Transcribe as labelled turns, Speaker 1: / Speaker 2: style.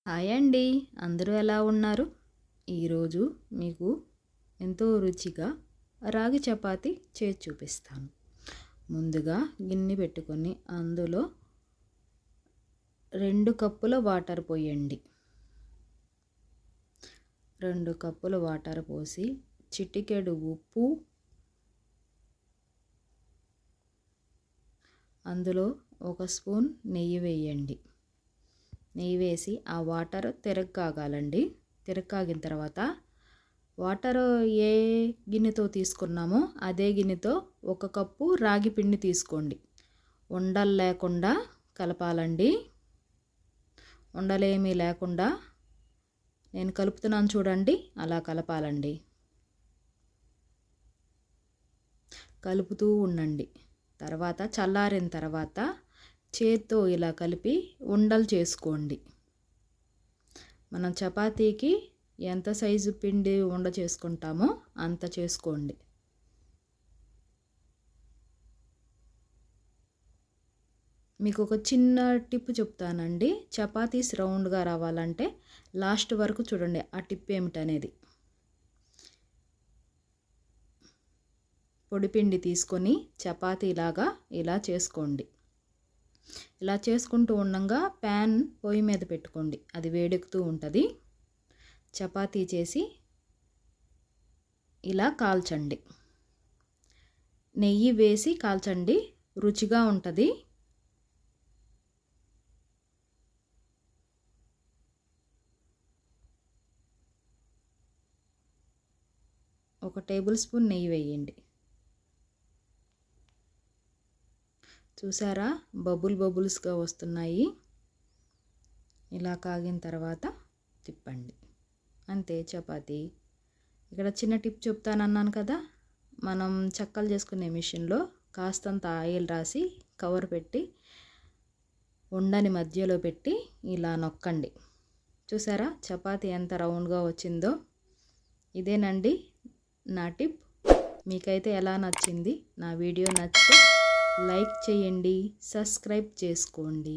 Speaker 1: Hi అండి, అందరూ ఎలా ఉన్నారు? ఈరోజు మీకు ఎంతో రుచిగా రాగి చపాతి చేసి చూపిస్తాను. ముందుగా గిన్నె పెట్టుకొని అందులో 2 కప్పుల వాటర్ పోయండి. 2 కప్పుల వాటర్ పోసి చిటికెడు ఉప్పు, అందులో 1 స్పూన్ నెయ్యి వేయండి. నెయ్యి వేసి ఆ వాటర్ తిరగకాగాలండి. తిరగకాగిన తర్వాత వాటర్ ఏ గిన్నెతో తీసుకున్నామో అదే గిన్నెతో 1 కప్పు రాగి పిండి తీసుకోండి. ఉండలు లేకుండా కలపాలండి. ఉండలేమీ లేకుండా నేను కలుపుతున్నాను చూడండి, అలా కలపాలండి. కలుపుతూ ఉండండి. తర్వాత చల్లారిన తర్వాత చేత్తో ఇలా కలిపి ఉండలు చేసుకోండి. మనం చపాతీకి ఎంత సైజు పిండి ఉండ చేసుకుంటామో అంత చేసుకోండి. మీకు ఒక చిన్న టిప్ చెప్తానండి. చపాతీస్ రౌండ్గా రావాలంటే లాస్ట్ వరకు చూడండి ఆ టిప్ ఏమిటనేది. పొడిపిండి తీసుకొని చపాతీలాగా ఇలా చేసుకోండి. ఇలా చేసుకుంటూ ఉండగా ప్యాన్ పొయ్యి మీద పెట్టుకోండి, అది వేడెక్కుతూ ఉంటుంది. చపాతీ చేసి ఇలా కాల్చండి. నెయ్యి వేసి కాల్చండి, రుచిగా ఉంటుంది. ఒక టేబుల్ స్పూన్ నెయ్యి వేయండి. చూసారా, బబుల్స్గా వస్తున్నాయి. ఇలా కాగిన తర్వాత తిప్పండి, అంతే చపాతీ. ఇక్కడ చిన్న టిప్ చెప్తానన్నాను కదా, మనం చక్కలు చేసుకునే మిషన్లో కాస్తంత ఆయిల్ రాసి కవర్ పెట్టి ఉండని మధ్యలో పెట్టి ఇలా నొక్కండి. చూసారా చపాతీ ఎంత రౌండ్గా వచ్చిందో. ఇదేనండి నా టిప్. మీకైతే ఎలా నచ్చింది? నా వీడియో నచ్చితే లైక్ చేయండి, సబ్స్క్రైబ్ చేసుకోండి.